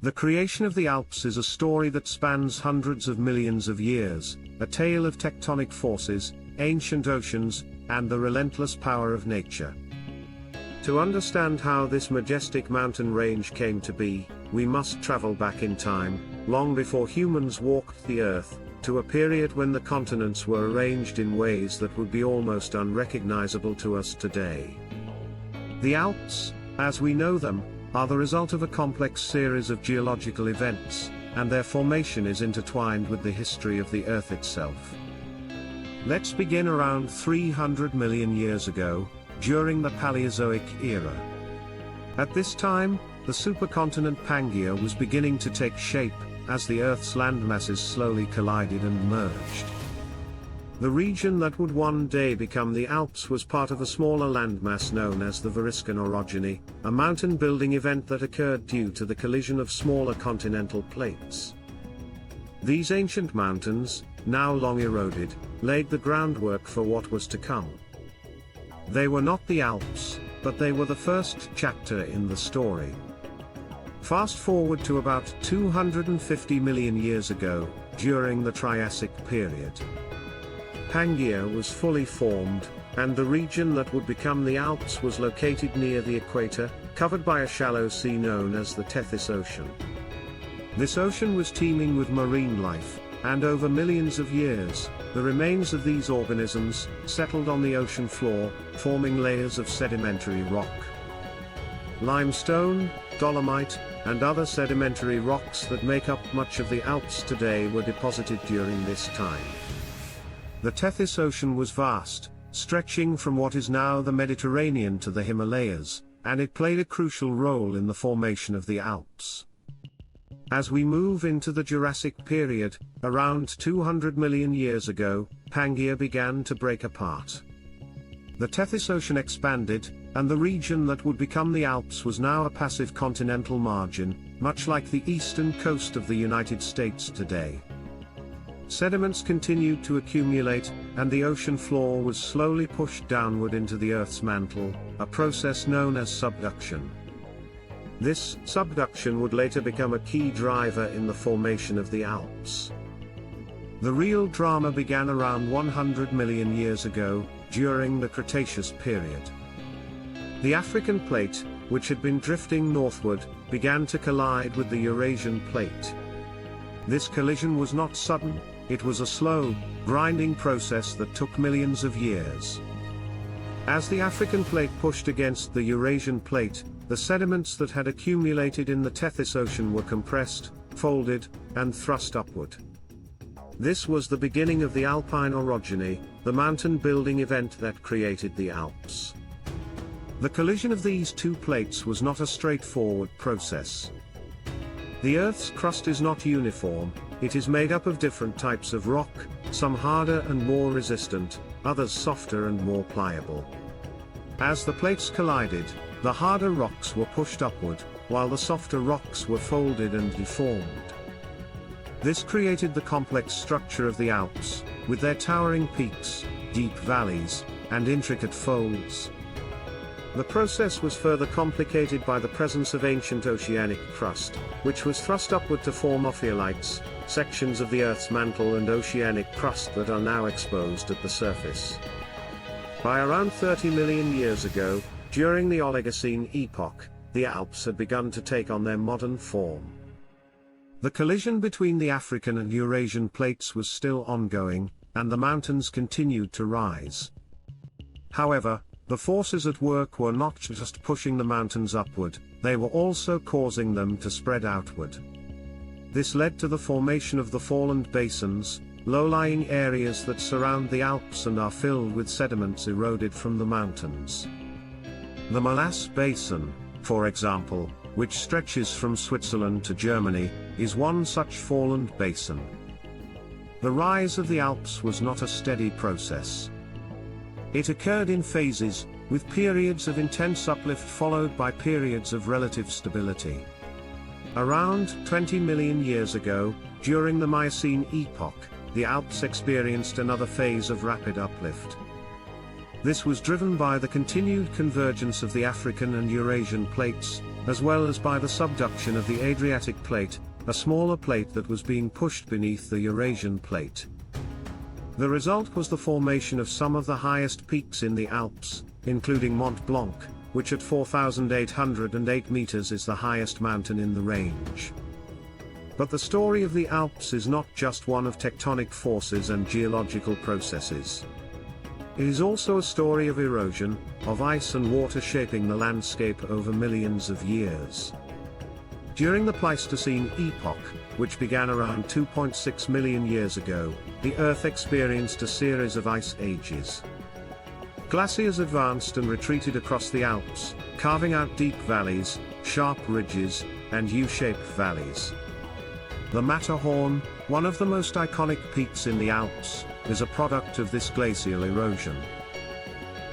The creation of the Alps is a story that spans hundreds of millions of years, a tale of tectonic forces, ancient oceans, and the relentless power of nature. To understand how this majestic mountain range came to be, we must travel back in time, long before humans walked the earth, to a period when the continents were arranged in ways that would be almost unrecognizable to us today. The Alps, as we know them, are the result of a complex series of geological events, and their formation is intertwined with the history of the Earth itself. Let's begin around 300 million years ago, during the Paleozoic era. At this time, the supercontinent Pangaea was beginning to take shape, as the Earth's landmasses slowly collided and merged. The region that would one day become the Alps was part of a smaller landmass known as the Variscan orogeny, a mountain-building event that occurred due to the collision of smaller continental plates. These ancient mountains, now long eroded, laid the groundwork for what was to come. They were not the Alps, but they were the first chapter in the story. Fast forward to about 250 million years ago, during the Triassic period. Pangaea was fully formed, and the region that would become the Alps was located near the equator, covered by a shallow sea known as the Tethys Ocean. This ocean was teeming with marine life, and over millions of years, the remains of these organisms settled on the ocean floor, forming layers of sedimentary rock. Limestone, dolomite, and other sedimentary rocks that make up much of the Alps today were deposited during this time. The Tethys Ocean was vast, stretching from what is now the Mediterranean to the Himalayas, and it played a crucial role in the formation of the Alps. As we move into the Jurassic period, around 200 million years ago, Pangaea began to break apart. The Tethys Ocean expanded, and the region that would become the Alps was now a passive continental margin, much like the eastern coast of the United States today. Sediments continued to accumulate, and the ocean floor was slowly pushed downward into the Earth's mantle, a process known as subduction. This subduction would later become a key driver in the formation of the Alps. The real drama began around 100 million years ago, during the Cretaceous period. The African plate, which had been drifting northward, began to collide with the Eurasian plate. This collision was not sudden, it was a slow, grinding process that took millions of years. As the African plate pushed against the Eurasian plate, the sediments that had accumulated in the Tethys Ocean were compressed, folded, and thrust upward. This was the beginning of the Alpine orogeny, the mountain-building event that created the Alps. The collision of these two plates was not a straightforward process. The Earth's crust is not uniform, it is made up of different types of rock, some harder and more resistant, others softer and more pliable. As the plates collided, the harder rocks were pushed upward, while the softer rocks were folded and deformed. This created the complex structure of the Alps, with their towering peaks, deep valleys, and intricate folds. The process was further complicated by the presence of ancient oceanic crust, which was thrust upward to form ophiolites, sections of the Earth's mantle and oceanic crust that are now exposed at the surface. By around 30 million years ago, during the Oligocene epoch, the Alps had begun to take on their modern form. The collision between the African and Eurasian plates was still ongoing, and the mountains continued to rise. However, the forces at work were not just pushing the mountains upward, they were also causing them to spread outward. This led to the formation of the foreland basins, low-lying areas that surround the Alps and are filled with sediments eroded from the mountains. The Molasse Basin, for example, which stretches from Switzerland to Germany, is one such foreland basin. The rise of the Alps was not a steady process. It occurred in phases, with periods of intense uplift followed by periods of relative stability. Around 20 million years ago, during the Miocene epoch, the Alps experienced another phase of rapid uplift. This was driven by the continued convergence of the African and Eurasian plates, as well as by the subduction of the Adriatic plate, a smaller plate that was being pushed beneath the Eurasian plate. The result was the formation of some of the highest peaks in the Alps, including Mont Blanc, which at 4,808 meters is the highest mountain in the range. But the story of the Alps is not just one of tectonic forces and geological processes. It is also a story of erosion, of ice and water shaping the landscape over millions of years. During the Pleistocene epoch, which began around 2.6 million years ago, the Earth experienced a series of ice ages. Glaciers advanced and retreated across the Alps, carving out deep valleys, sharp ridges, and U-shaped valleys. The Matterhorn, one of the most iconic peaks in the Alps, is a product of this glacial erosion.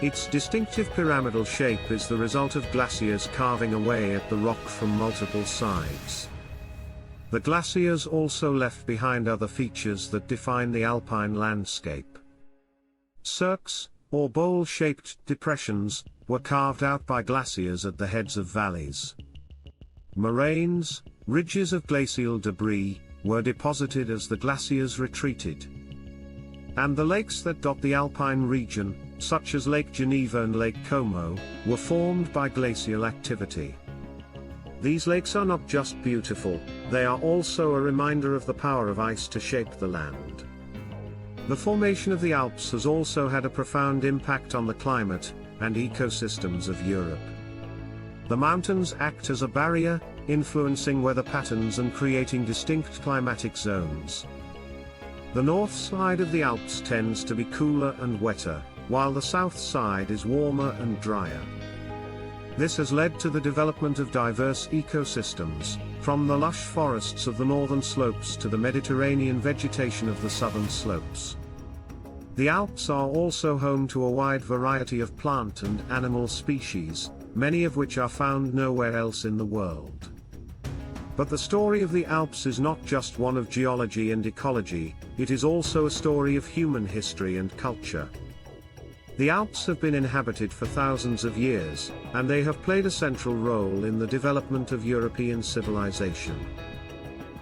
Its distinctive pyramidal shape is the result of glaciers carving away at the rock from multiple sides. The glaciers also left behind other features that define the alpine landscape. Cirques, or bowl-shaped depressions, were carved out by glaciers at the heads of valleys. Moraines, ridges of glacial debris, were deposited as the glaciers retreated. And the lakes that dot the alpine region, such as Lake Geneva and Lake Como, were formed by glacial activity. These lakes are not just beautiful, they are also a reminder of the power of ice to shape the land. The formation of the Alps has also had a profound impact on the climate and ecosystems of Europe. The mountains act as a barrier, influencing weather patterns and creating distinct climatic zones. The north side of the Alps tends to be cooler and wetter, while the south side is warmer and drier. This has led to the development of diverse ecosystems, from the lush forests of the northern slopes to the Mediterranean vegetation of the southern slopes. The Alps are also home to a wide variety of plant and animal species, many of which are found nowhere else in the world. But the story of the Alps is not just one of geology and ecology, it is also a story of human history and culture. The Alps have been inhabited for thousands of years, and they have played a central role in the development of European civilization.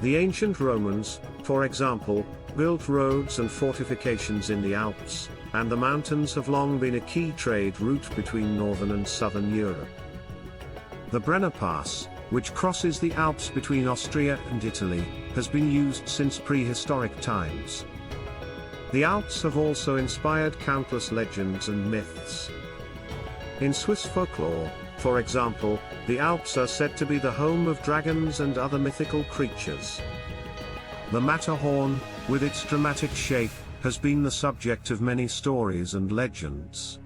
The ancient Romans, for example, built roads and fortifications in the Alps, and the mountains have long been a key trade route between northern and southern Europe. The Brenner Pass, which crosses the Alps between Austria and Italy, has been used since prehistoric times. The Alps have also inspired countless legends and myths. In Swiss folklore, for example, the Alps are said to be the home of dragons and other mythical creatures. The Matterhorn, with its dramatic shape, has been the subject of many stories and legends.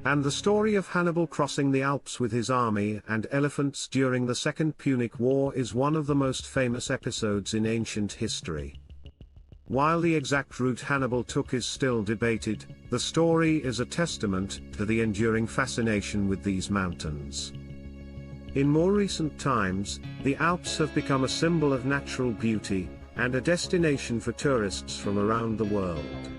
And the story of Hannibal crossing the Alps with his army and elephants during the Second Punic War is one of the most famous episodes in ancient history. While the exact route Hannibal took is still debated, the story is a testament to the enduring fascination with these mountains. In more recent times, the Alps have become a symbol of natural beauty, and a destination for tourists from around the world.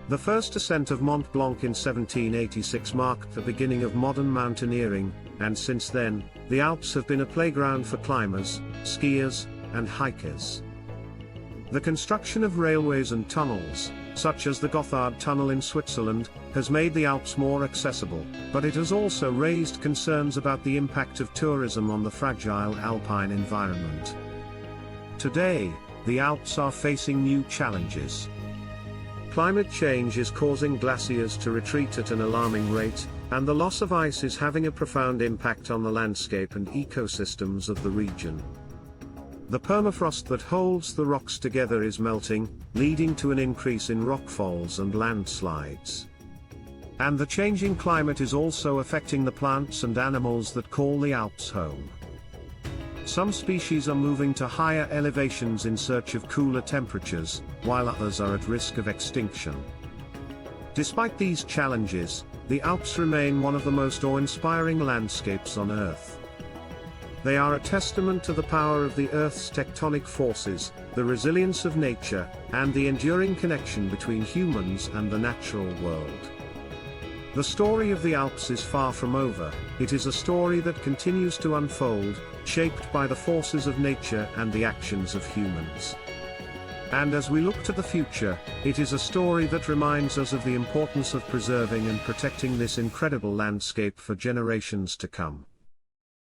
The first ascent of Mont Blanc in 1786 marked the beginning of modern mountaineering, and since then, the Alps have been a playground for climbers, skiers, and hikers. The construction of railways and tunnels, such as the Gotthard Tunnel in Switzerland, has made the Alps more accessible, but it has also raised concerns about the impact of tourism on the fragile alpine environment. Today, the Alps are facing new challenges. Climate change is causing glaciers to retreat at an alarming rate, and the loss of ice is having a profound impact on the landscape and ecosystems of the region. The permafrost that holds the rocks together is melting, leading to an increase in rockfalls and landslides. And the changing climate is also affecting the plants and animals that call the Alps home. Some species are moving to higher elevations in search of cooler temperatures, while others are at risk of extinction. Despite these challenges, the Alps remain one of the most awe-inspiring landscapes on Earth. They are a testament to the power of the Earth's tectonic forces, the resilience of nature, and the enduring connection between humans and the natural world. The story of the Alps is far from over. It is a story that continues to unfold, shaped by the forces of nature and the actions of humans. And as we look to the future, it is a story that reminds us of the importance of preserving and protecting this incredible landscape for generations to come.